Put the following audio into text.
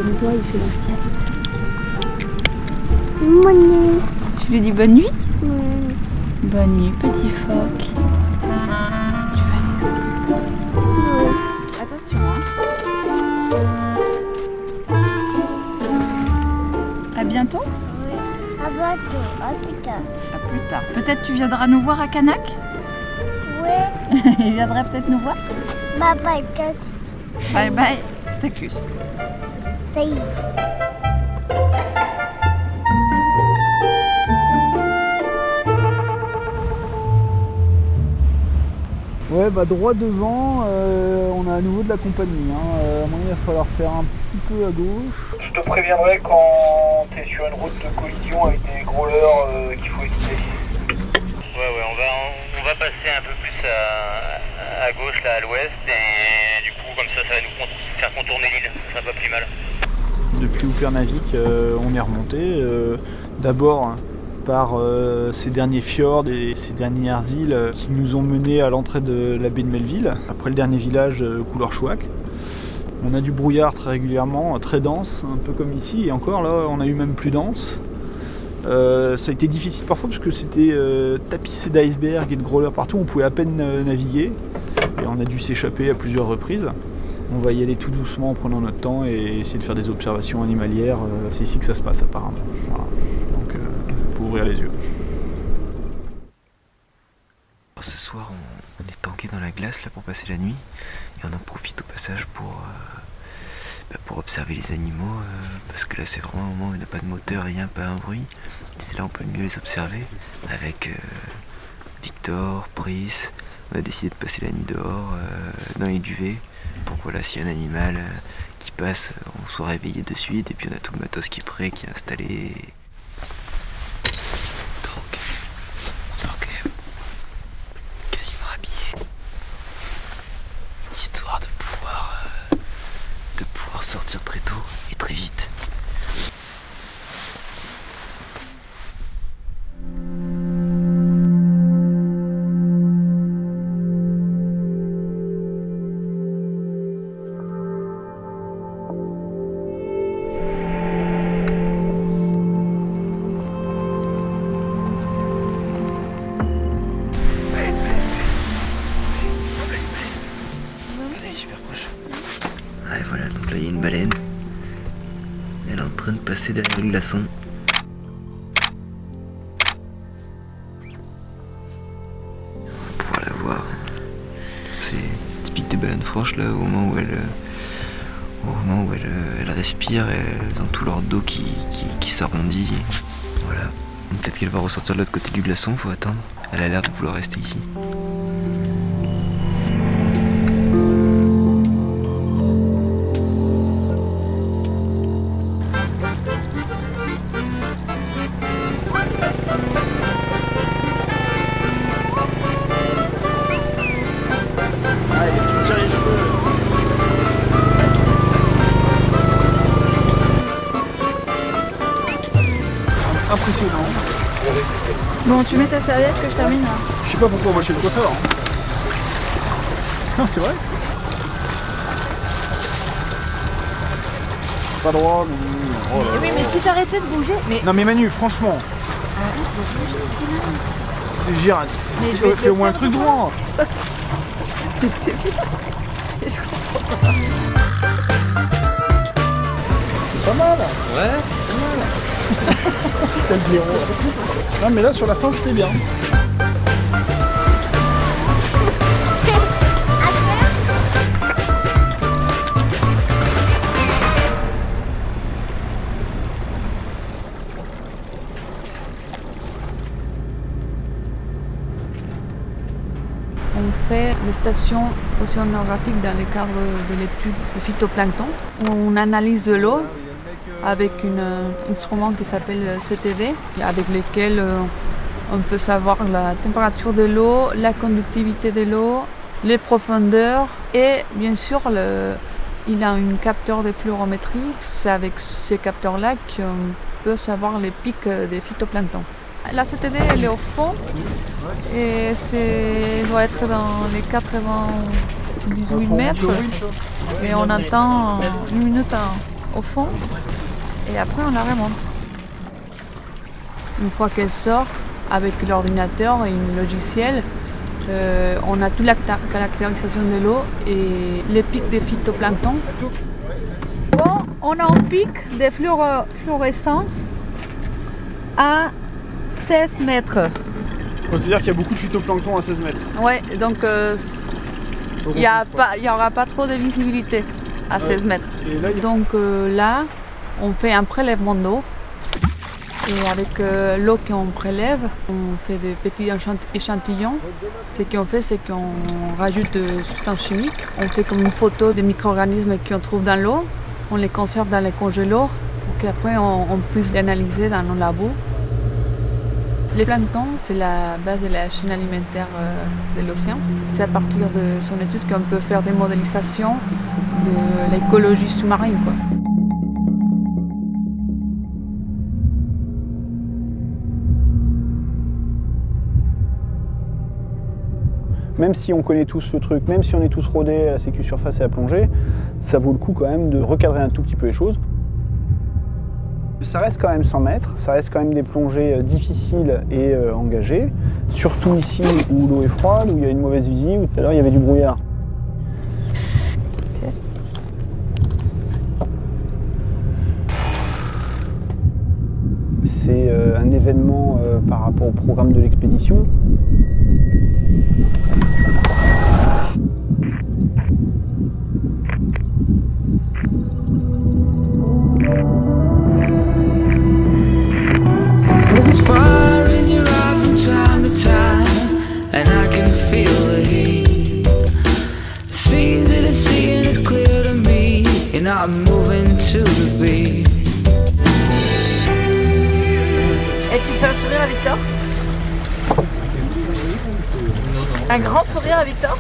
Toi, il fait la sieste. Bonne nuit. Tu lui dis bonne nuit? Oui. Bonne nuit, petit phoque. Tu vas mieux? Oui. Attention, hein. À bientôt? Oui. À bientôt. À plus tard. À plus tard. Peut-être tu viendras nous voir à Canac? Oui. Il viendrait peut-être nous voir? Bye bye, Casus. Bye bye, Tacus. Ça y est. Ouais, bah droit devant, on a à nouveau de la compagnie. À un moment, il va falloir faire un petit peu à gauche. Je te préviendrai quand tu es sur une route de collision avec des growlers qu'il faut éviter. Ouais, on va passer un peu plus à gauche, là, à l'ouest, et du coup, comme ça va nous faire contourner l'île, ça sera pas plus mal. Depuis Upernavik, on est remonté. D'abord par ces derniers fjords et ces dernières îles qui nous ont menés à l'entrée de la baie de Melville, après le dernier village couleur chouac. On a du brouillard très régulièrement, très dense, un peu comme ici, et encore là on a eu même plus dense. Ça a été difficile parfois parce que c'était tapissé d'icebergs et de growlers partout, on pouvait à peine naviguer et on a dû s'échapper à plusieurs reprises. On va y aller tout doucement en prenant notre temps et essayer de faire des observations animalières. C'est ici que ça se passe apparemment. Voilà. Donc faut ouvrir les yeux. Ce soir on est tanké dans la glace là pour passer la nuit et on en profite au passage pour observer les animaux parce que là c'est vraiment un moment où il n'y a pas de moteur, rien, pas un bruit. C'est là où on peut le mieux les observer. Avec Victor, Brice, on a décidé de passer la nuit dehors dans les duvets pour que voilà, s'il y a un animal qui passe, on soit réveillé de suite et puis on a tout le matos qui est prêt, qui est installé. Donc quasiment habillé, histoire de pouvoir sortir très tôt et très vite. Super proche. Ah, et voilà, donc là il y a une baleine. Elle est en train de passer derrière le glaçon. On va pouvoir la voir. C'est typique des baleines franches là, au moment où elle respire, elles ont tout leur dos qui s'arrondit. Voilà. Peut-être qu'elle va ressortir de l'autre côté du glaçon, faut attendre. Elle a l'air de vouloir rester ici. Impressionnant. Bon, tu mets ta serviette que je termine là. Je sais pas pourquoi, moi je suis le coiffeur. Non, c'est vrai. Pas droit, mais... Oh là là. Oui, mais si t'arrêtais de bouger... Mais... Non mais Manu, franchement. Gérard, fais au moins un truc droit. Mais c'est bien. Et je comprends pas. C'est pas mal. Ouais. Quel blaireau. Non mais là sur la fin c'était bien. On fait les stations océanographiques dans le cadre de l'étude de phytoplancton. On analyse l'eau avec un instrument qui s'appelle CTV, avec lequel on peut savoir la température de l'eau, la conductivité de l'eau, les profondeurs et bien sûr il a un capteur de fluorométrie. C'est avec ces capteurs-là qu'on peut savoir les pics des phytoplanctons. La CTD elle est au fond et elle doit être dans les 98 mètres et on attend une minute au fond et après on la remonte. Une fois qu'elle sort, avec l'ordinateur et un logiciel, on a toute la caractérisation de l'eau et les pics des phytoplanctons. Bon, on a un pic de fluorescence à 16 mètres. C'est-à-dire qu'il y a beaucoup de phytoplancton à 16 mètres. Ouais, donc il n'y aura pas trop de visibilité à 16 mètres. Et là, Donc là, on fait un prélèvement d'eau. Et avec l'eau qu'on prélève, on fait des petits échantillons. Ce qu'on fait, c'est qu'on rajoute des substances chimiques. On fait comme une photo des micro-organismes qu'on trouve dans l'eau. On les conserve dans les congélos pour qu'après on puisse les analyser dans nos labos. Les planctons, c'est la base de la chaîne alimentaire de l'océan. C'est à partir de son étude qu'on peut faire des modélisations de l'écologie sous-marine, quoi. Même si on connaît tous ce truc, même si on est tous rodés à la sécu surface et à plongée, ça vaut le coup quand même de recadrer un tout petit peu les choses. Ça reste quand même 100 mètres, ça reste quand même des plongées difficiles et engagées, surtout ici où l'eau est froide, où il y a une mauvaise visie, où tout à l'heure il y avait du brouillard. Okay. C'est un événement par rapport au programme de l'expédition. I'm moving to the beat. Et tu fais un sourire à Victor? Un grand sourire à Victor?